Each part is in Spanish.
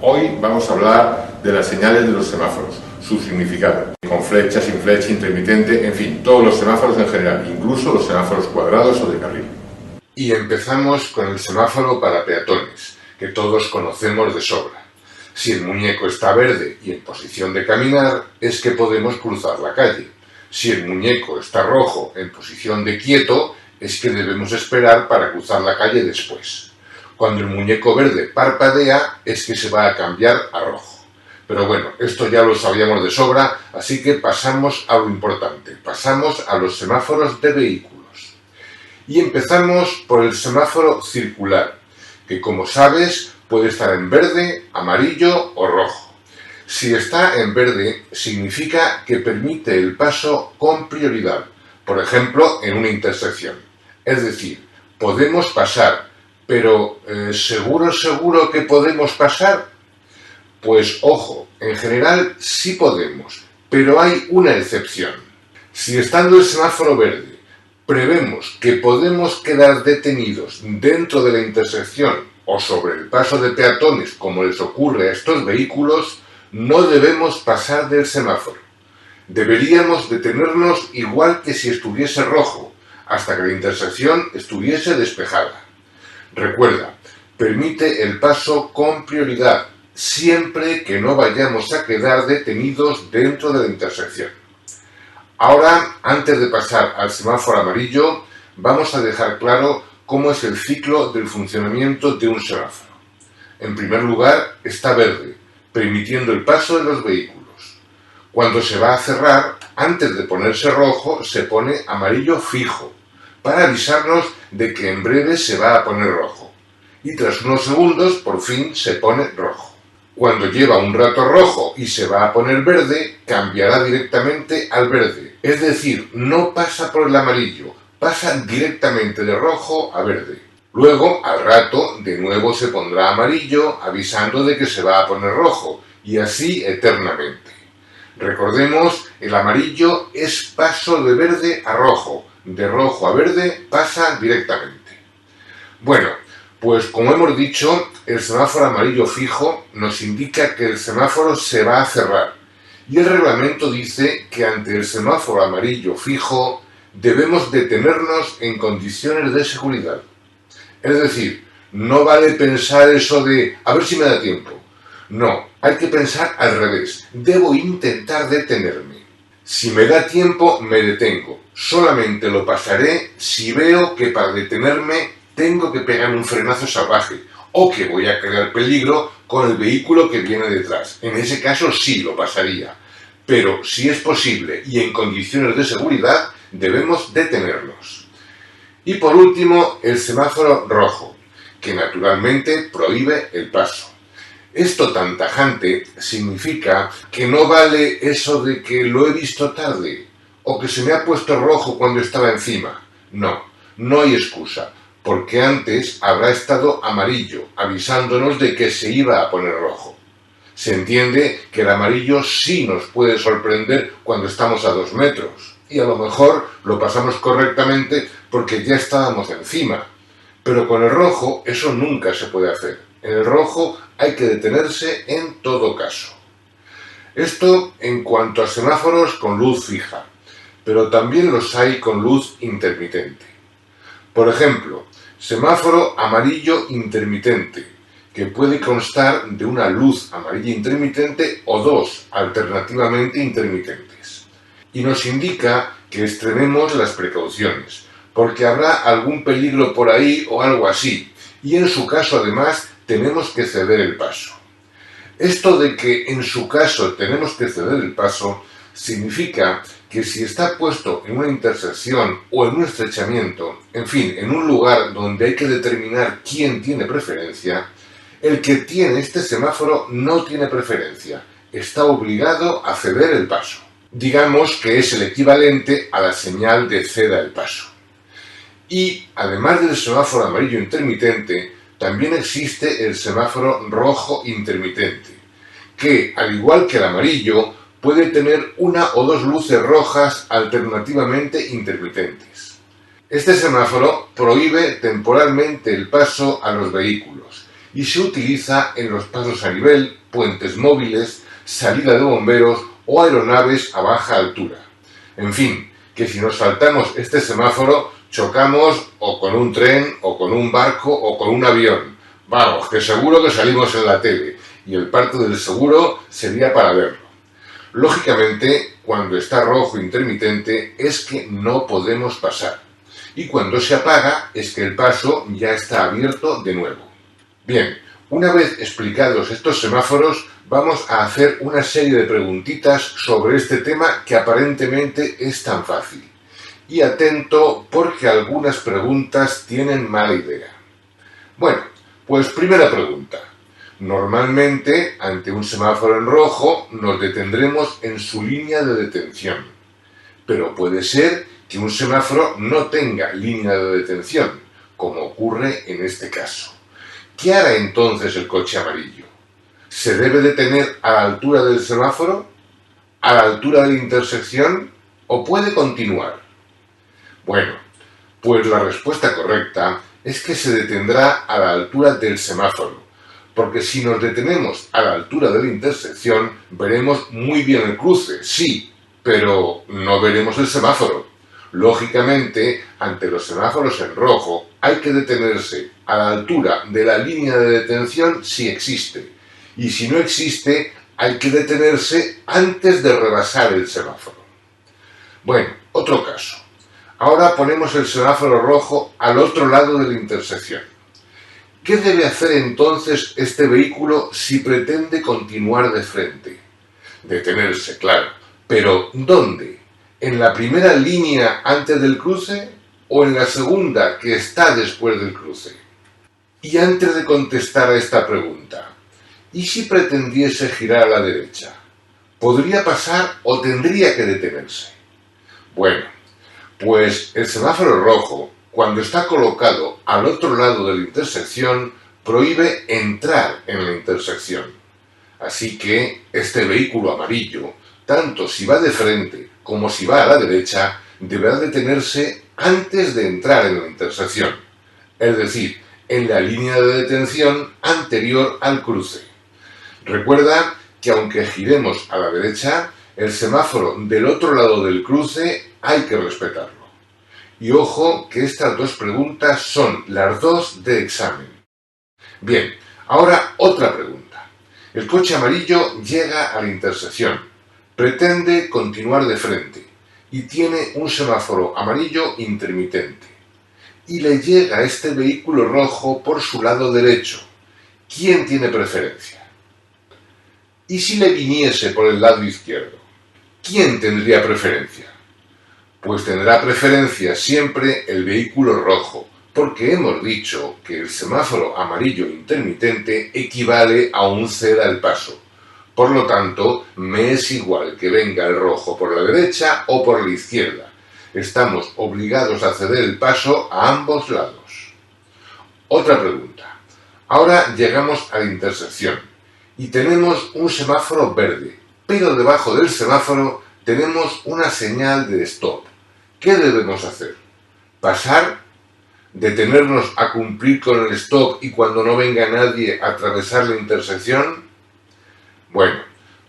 Hoy vamos a hablar de las señales de los semáforos, su significado, con flecha, sin flecha, intermitente, en fin, todos los semáforos en general, incluso los semáforos cuadrados o de carril. Y empezamos con el semáforo para peatones, que todos conocemos de sobra. Si el muñeco está verde y en posición de caminar, es que podemos cruzar la calle. Si el muñeco está rojo en posición de quieto, es que debemos esperar para cruzar la calle después. Cuando el muñeco verde parpadea, es que se va a cambiar a rojo. Pero bueno, esto ya lo sabíamos de sobra, así que pasamos a lo importante. Pasamos a los semáforos de vehículos. Y empezamos por el semáforo circular, que como sabes puede estar en verde, amarillo o rojo. Si está en verde, significa que permite el paso con prioridad, por ejemplo, en una intersección. Es decir, podemos pasar, pero ¿seguro que podemos pasar? Pues ojo, en general sí podemos, pero hay una excepción. Si estando el semáforo verde prevemos que podemos quedar detenidos dentro de la intersección o sobre el paso de peatones, como les ocurre a estos vehículos, no debemos pasar del semáforo. Deberíamos detenernos igual que si estuviese rojo, hasta que la intersección estuviese despejada. Recuerda, permite el paso con prioridad, siempre que no vayamos a quedar detenidos dentro de la intersección. Ahora, antes de pasar al semáforo amarillo, vamos a dejar claro cómo es el ciclo del funcionamiento de un semáforo. En primer lugar, está verde, permitiendo el paso de los vehículos. Cuando se va a cerrar, antes de ponerse rojo, se pone amarillo fijo, para avisarnos de que en breve se va a poner rojo. Y tras unos segundos, por fin se pone rojo. Cuando lleva un rato rojo y se va a poner verde, cambiará directamente al verde. Es decir, no pasa por el amarillo, pasa directamente de rojo a verde. Luego, al rato, de nuevo se pondrá amarillo, avisando de que se va a poner rojo, y así eternamente. Recordemos, el amarillo es paso de verde a rojo, de rojo a verde pasa directamente. Bueno, pues como hemos dicho, el semáforo amarillo fijo nos indica que el semáforo se va a cerrar, y el reglamento dice que ante el semáforo amarillo fijo debemos detenernos en condiciones de seguridad. Es decir, no vale pensar eso de a ver si me da tiempo. No, hay que pensar al revés. Debo intentar detenerme. Si me da tiempo, me detengo. Solamente lo pasaré si veo que para detenerme tengo que pegar un frenazo salvaje o que voy a crear peligro con el vehículo que viene detrás. En ese caso sí lo pasaría. Pero si es posible y en condiciones de seguridad, debemos detenernos. Y por último, el semáforo rojo, que naturalmente prohíbe el paso. Esto tan tajante significa que no vale eso de que lo he visto tarde o que se me ha puesto rojo cuando estaba encima. No, no hay excusa, porque antes habrá estado amarillo, avisándonos de que se iba a poner rojo. Se entiende que el amarillo sí nos puede sorprender cuando estamos a 2 metros y a lo mejor lo pasamos correctamente porque ya estábamos encima. Pero con el rojo eso nunca se puede hacer. En el rojo hay que detenerse en todo caso. Esto en cuanto a semáforos con luz fija, pero también los hay con luz intermitente. Por ejemplo, semáforo amarillo intermitente, que puede constar de una luz amarilla intermitente o dos alternativamente intermitentes. Y nos indica que extrememos las precauciones, porque habrá algún peligro por ahí o algo así, y en su caso además tenemos que ceder el paso. Esto de que en su caso tenemos que ceder el paso significa que si está puesto en una intersección o en un estrechamiento, en fin, en un lugar donde hay que determinar quién tiene preferencia, el que tiene este semáforo no tiene preferencia, está obligado a ceder el paso. Digamos que es el equivalente a la señal de ceda el paso. Y además del semáforo amarillo intermitente, también existe el semáforo rojo intermitente, que, al igual que el amarillo, puede tener una o dos luces rojas alternativamente intermitentes. Este semáforo prohíbe temporalmente el paso a los vehículos y se utiliza en los pasos a nivel, puentes móviles, salida de bomberos o aeronaves a baja altura. En fin, que si nos saltamos este semáforo, chocamos o con un tren, o con un barco, o con un avión. Vamos, que seguro que salimos en la tele, y el parte del seguro sería para verlo. Lógicamente, cuando está rojo intermitente es que no podemos pasar, y cuando se apaga es que el paso ya está abierto de nuevo. Bien, una vez explicados estos semáforos, vamos a hacer una serie de preguntitas sobre este tema que aparentemente es tan fácil. Y atento porque algunas preguntas tienen mala idea. Bueno, pues primera pregunta. Normalmente, ante un semáforo en rojo, nos detendremos en su línea de detención. Pero puede ser que un semáforo no tenga línea de detención, como ocurre en este caso. ¿Qué hará entonces el coche amarillo? ¿Se debe detener a la altura del semáforo? ¿A la altura de la intersección? ¿O puede continuar? Bueno, pues la respuesta correcta es que se detendrá a la altura del semáforo, porque si nos detenemos a la altura de la intersección, veremos muy bien el cruce, sí, pero no veremos el semáforo. Lógicamente, ante los semáforos en rojo, hay que detenerse a la altura de la línea de detención si existe, y si no existe, hay que detenerse antes de rebasar el semáforo. Bueno, otro caso. Ahora ponemos el semáforo rojo al otro lado de la intersección. ¿Qué debe hacer entonces este vehículo si pretende continuar de frente? Detenerse, claro. ¿Pero dónde? ¿En la primera línea antes del cruce o en la segunda que está después del cruce? Y antes de contestar a esta pregunta, ¿y si pretendiese girar a la derecha? ¿Podría pasar o tendría que detenerse? Bueno, pues el semáforo rojo, cuando está colocado al otro lado de la intersección, prohíbe entrar en la intersección. Así que este vehículo amarillo, tanto si va de frente como si va a la derecha, deberá detenerse antes de entrar en la intersección, es decir, en la línea de detención anterior al cruce. Recuerda que aunque giremos a la derecha, el semáforo del otro lado del cruce hay que respetarlo. Y ojo que estas dos preguntas son las dos de examen. Bien, ahora otra pregunta. El coche amarillo llega a la intersección, pretende continuar de frente y tiene un semáforo amarillo intermitente. Y le llega este vehículo rojo por su lado derecho. ¿Quién tiene preferencia? ¿Y si le viniese por el lado izquierdo? ¿Quién tendría preferencia? Pues tendrá preferencia siempre el vehículo rojo, porque hemos dicho que el semáforo amarillo intermitente equivale a un ceda el paso. Por lo tanto, me es igual que venga el rojo por la derecha o por la izquierda. Estamos obligados a ceder el paso a ambos lados. Otra pregunta. Ahora llegamos a la intersección y tenemos un semáforo verde, pero debajo del semáforo tenemos una señal de stop. ¿Qué debemos hacer? ¿Pasar? ¿Detenernos a cumplir con el stop y cuando no venga nadie a atravesar la intersección? Bueno,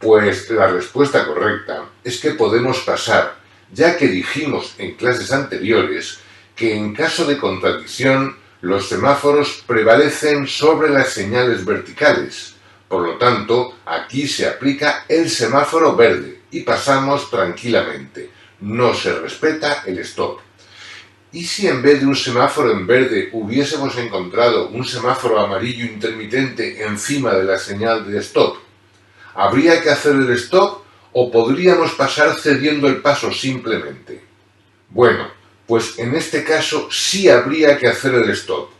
pues la respuesta correcta es que podemos pasar, ya que dijimos en clases anteriores que en caso de contradicción los semáforos prevalecen sobre las señales verticales. Por lo tanto, aquí se aplica el semáforo verde y pasamos tranquilamente. No se respeta el stop. ¿Y si en vez de un semáforo en verde hubiésemos encontrado un semáforo amarillo intermitente encima de la señal de stop? ¿Habría que hacer el stop o podríamos pasar cediendo el paso simplemente? Bueno, pues en este caso sí habría que hacer el stop,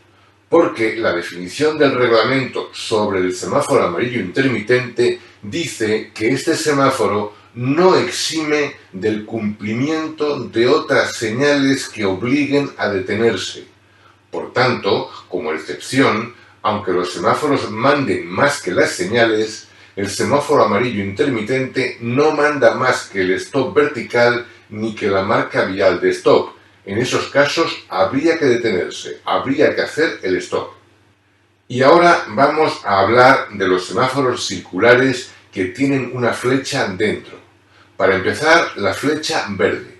porque la definición del reglamento sobre el semáforo amarillo intermitente dice que este semáforo no exime del cumplimiento de otras señales que obliguen a detenerse. Por tanto, como excepción, aunque los semáforos manden más que las señales, el semáforo amarillo intermitente no manda más que el stop vertical ni que la marca vial de stop. En esos casos habría que detenerse, habría que hacer el stop. Y ahora vamos a hablar de los semáforos circulares que tienen una flecha dentro. Para empezar, la flecha verde.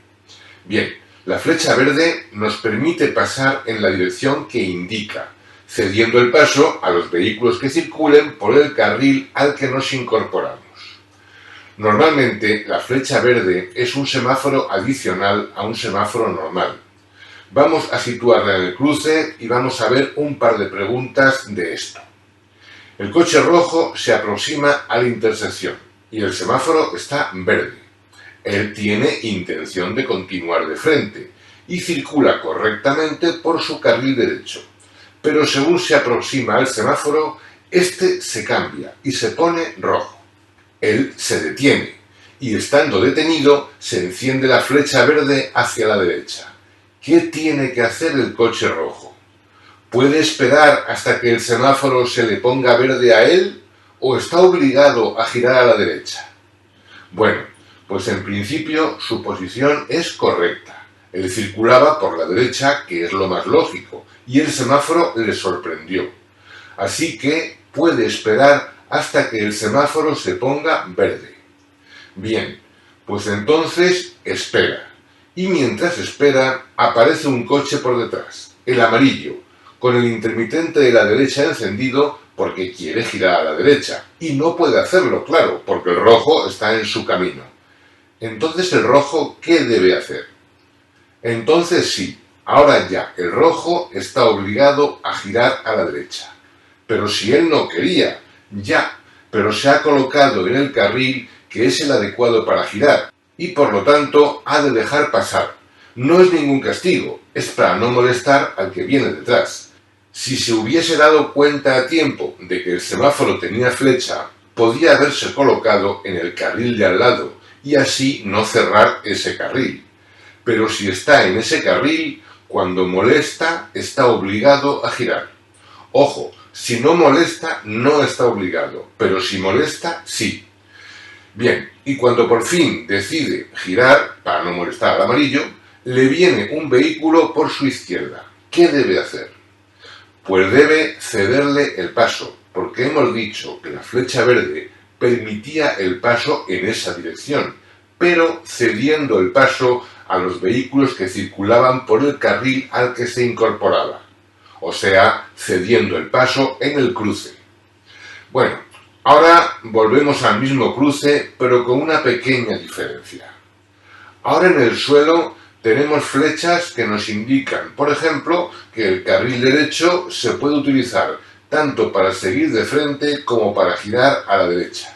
Bien, la flecha verde nos permite pasar en la dirección que indica, cediendo el paso a los vehículos que circulen por el carril al que nos incorporamos. Normalmente, la flecha verde es un semáforo adicional a un semáforo normal. Vamos a situarla en el cruce y vamos a ver un par de preguntas de esto. El coche rojo se aproxima a la intersección y el semáforo está verde. Él tiene intención de continuar de frente y circula correctamente por su carril derecho. Pero según se aproxima al semáforo, este se cambia y se pone rojo. Él se detiene y estando detenido se enciende la flecha verde hacia la derecha. ¿Qué tiene que hacer el coche rojo? ¿Puede esperar hasta que el semáforo se le ponga verde a él o está obligado a girar a la derecha? Bueno, pues en principio su posición es correcta. Él circulaba por la derecha, que es lo más lógico, y el semáforo le sorprendió. Así que puede esperar hasta que el semáforo se ponga verde. Bien, pues entonces espera. Y mientras espera, aparece un coche por detrás, el amarillo, con el intermitente de la derecha encendido porque quiere girar a la derecha. Y no puede hacerlo, claro, porque el rojo está en su camino. Entonces el rojo, ¿qué debe hacer? Entonces sí, ahora ya, el rojo está obligado a girar a la derecha. Pero si él no quería, pero se ha colocado en el carril que es el adecuado para girar y por lo tanto ha de dejar pasar. No es ningún castigo, es para no molestar al que viene detrás. Si se hubiese dado cuenta a tiempo de que el semáforo tenía flecha, podía haberse colocado en el carril de al lado y así no cerrar ese carril. Pero si está en ese carril, cuando molesta, está obligado a girar. Ojo, si no molesta, no está obligado, pero si molesta, sí. Bien, y cuando por fin decide girar, para no molestar al amarillo, le viene un vehículo por su izquierda. ¿Qué debe hacer? Pues debe cederle el paso, porque hemos dicho que la flecha verde permitía el paso en esa dirección, pero cediendo el paso a los vehículos que circulaban por el carril al que se incorporaba. O sea, cediendo el paso en el cruce. Bueno, ahora volvemos al mismo cruce, pero con una pequeña diferencia. Ahora en el suelo tenemos flechas que nos indican, por ejemplo, que el carril derecho se puede utilizar tanto para seguir de frente como para girar a la derecha.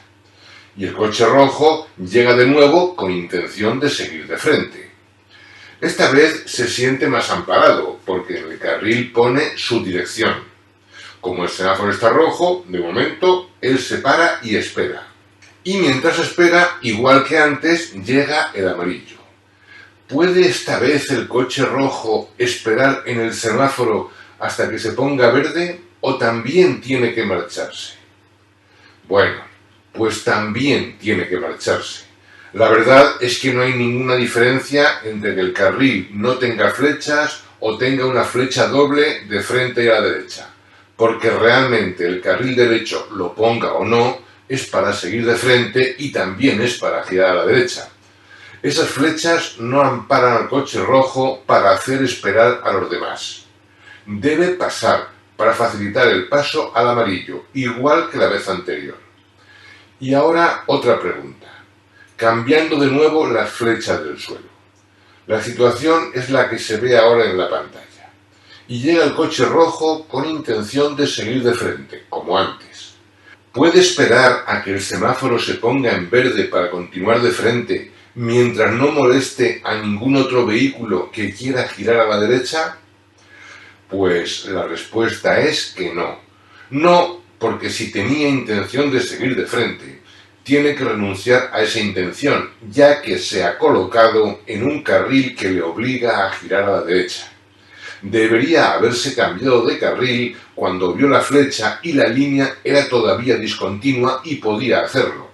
Y el coche rojo llega de nuevo con intención de seguir de frente. Esta vez se siente más amparado, porque en el carril pone su dirección. Como el semáforo está rojo, de momento, él se para y espera. Y mientras espera, igual que antes, llega el amarillo. ¿Puede esta vez el coche rojo esperar en el semáforo hasta que se ponga verde o también tiene que marcharse? Bueno, pues también tiene que marcharse. La verdad es que no hay ninguna diferencia entre que el carril no tenga flechas o tenga una flecha doble de frente a la derecha, porque realmente el carril derecho, lo ponga o no, es para seguir de frente y también es para girar a la derecha. Esas flechas no amparan al coche rojo para hacer esperar a los demás. Debe pasar para facilitar el paso al amarillo, igual que la vez anterior. Y ahora otra pregunta, cambiando de nuevo las flechas del suelo. La situación es la que se ve ahora en la pantalla. Y llega el coche rojo con intención de seguir de frente, como antes. ¿Puede esperar a que el semáforo se ponga en verde para continuar de frente mientras no moleste a ningún otro vehículo que quiera girar a la derecha? Pues la respuesta es que no. No, porque si tenía intención de seguir de frente, tiene que renunciar a esa intención, ya que se ha colocado en un carril que le obliga a girar a la derecha. Debería haberse cambiado de carril cuando vio la flecha y la línea era todavía discontinua y podía hacerlo.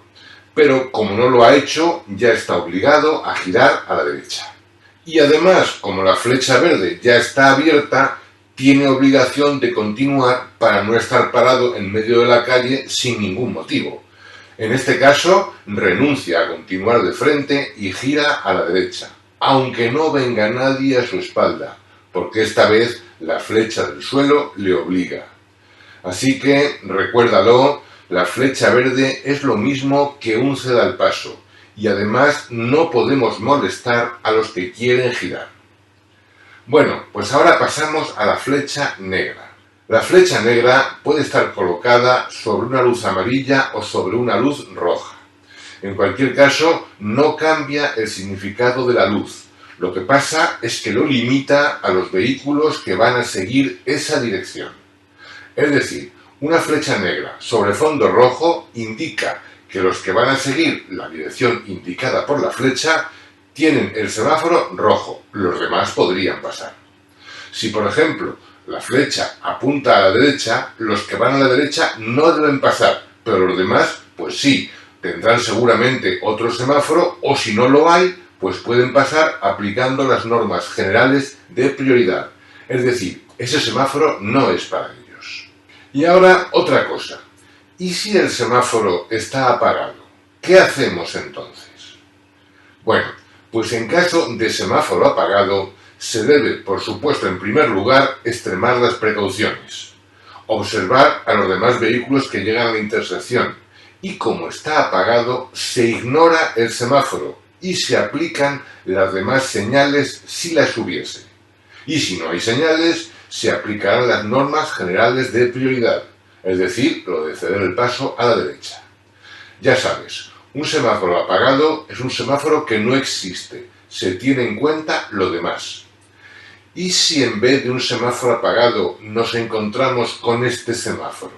Pero como no lo ha hecho, ya está obligado a girar a la derecha. Y además, como la flecha verde ya está abierta, tiene obligación de continuar para no estar parado en medio de la calle sin ningún motivo. En este caso, renuncia a continuar de frente y gira a la derecha, aunque no venga nadie a su espalda, porque esta vez la flecha del suelo le obliga. Así que, recuérdalo, la flecha verde es lo mismo que un ceda al paso, y además no podemos molestar a los que quieren girar. Bueno, pues ahora pasamos a la flecha negra. La flecha negra puede estar colocada sobre una luz amarilla o sobre una luz roja. En cualquier caso, no cambia el significado de la luz. Lo que pasa es que lo limita a los vehículos que van a seguir esa dirección. Es decir, una flecha negra sobre fondo rojo indica que los que van a seguir la dirección indicada por la flecha tienen el semáforo rojo, los demás podrían pasar. Si, por ejemplo, la flecha apunta a la derecha, los que van a la derecha no deben pasar, pero los demás, pues sí, tendrán seguramente otro semáforo o si no lo hay, pues pueden pasar aplicando las normas generales de prioridad. Es decir, ese semáforo no es para ellos. Y ahora otra cosa. ¿Y si el semáforo está apagado? ¿Qué hacemos entonces? Bueno, pues en caso de semáforo apagado, se debe, por supuesto, en primer lugar, extremar las precauciones. Observar a los demás vehículos que llegan a la intersección. Y como está apagado, se ignora el semáforo y se aplican las demás señales si las hubiese. Y si no hay señales, se aplicarán las normas generales de prioridad, es decir, lo de ceder el paso a la derecha. Ya sabes, un semáforo apagado es un semáforo que no existe, se tiene en cuenta lo demás. ¿Y si en vez de un semáforo apagado nos encontramos con este semáforo?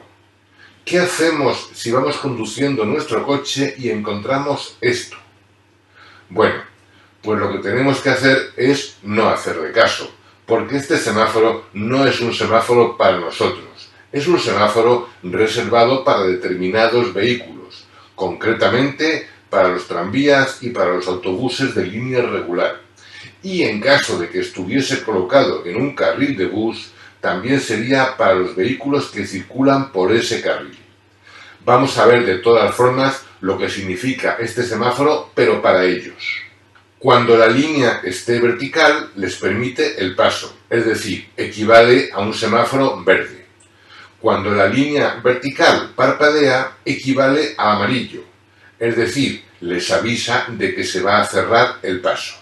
¿Qué hacemos si vamos conduciendo nuestro coche y encontramos esto? Bueno, pues lo que tenemos que hacer es no hacerle caso, porque este semáforo no es un semáforo para nosotros. Es un semáforo reservado para determinados vehículos, concretamente para los tranvías y para los autobuses de línea regular. Y en caso de que estuviese colocado en un carril de bus, también sería para los vehículos que circulan por ese carril. Vamos a ver de todas formas lo que significa este semáforo, pero para ellos. Cuando la línea esté vertical, les permite el paso, es decir, equivale a un semáforo verde. Cuando la línea vertical parpadea, equivale a amarillo, es decir, les avisa de que se va a cerrar el paso.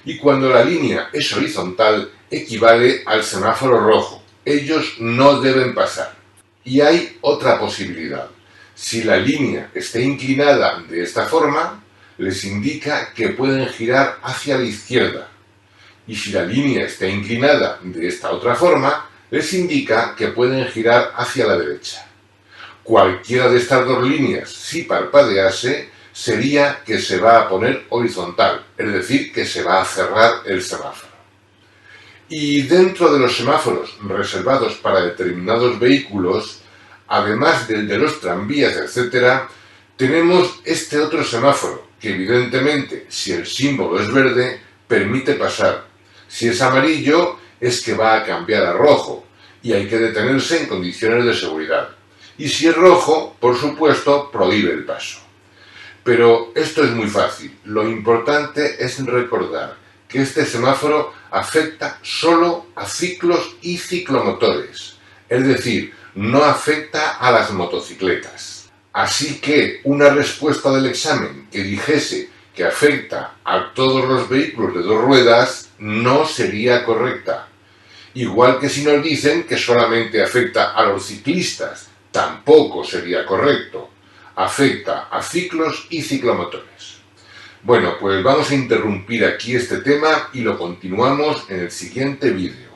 Y cuando la línea es horizontal, equivale al semáforo rojo. Ellos no deben pasar. Y hay otra posibilidad. Si la línea está inclinada de esta forma, les indica que pueden girar hacia la izquierda. Y si la línea está inclinada de esta otra forma, les indica que pueden girar hacia la derecha. Cualquiera de estas dos líneas, si parpadease, sería que se va a poner horizontal, es decir, que se va a cerrar el semáforo. Y dentro de los semáforos reservados para determinados vehículos, además del de los tranvías, etc., tenemos este otro semáforo, que evidentemente, si el símbolo es verde, permite pasar. Si es amarillo, es que va a cambiar a rojo, y hay que detenerse en condiciones de seguridad. Y si es rojo, por supuesto, prohíbe el paso. Pero esto es muy fácil. Lo importante es recordar que este semáforo afecta solo a ciclos y ciclomotores, es decir, no afecta a las motocicletas. Así que una respuesta del examen que dijese que afecta a todos los vehículos de dos ruedas no sería correcta. Igual que si nos dicen que solamente afecta a los ciclistas, tampoco sería correcto. Afecta a ciclos y ciclomotores. Bueno, pues vamos a interrumpir aquí este tema y lo continuamos en el siguiente vídeo.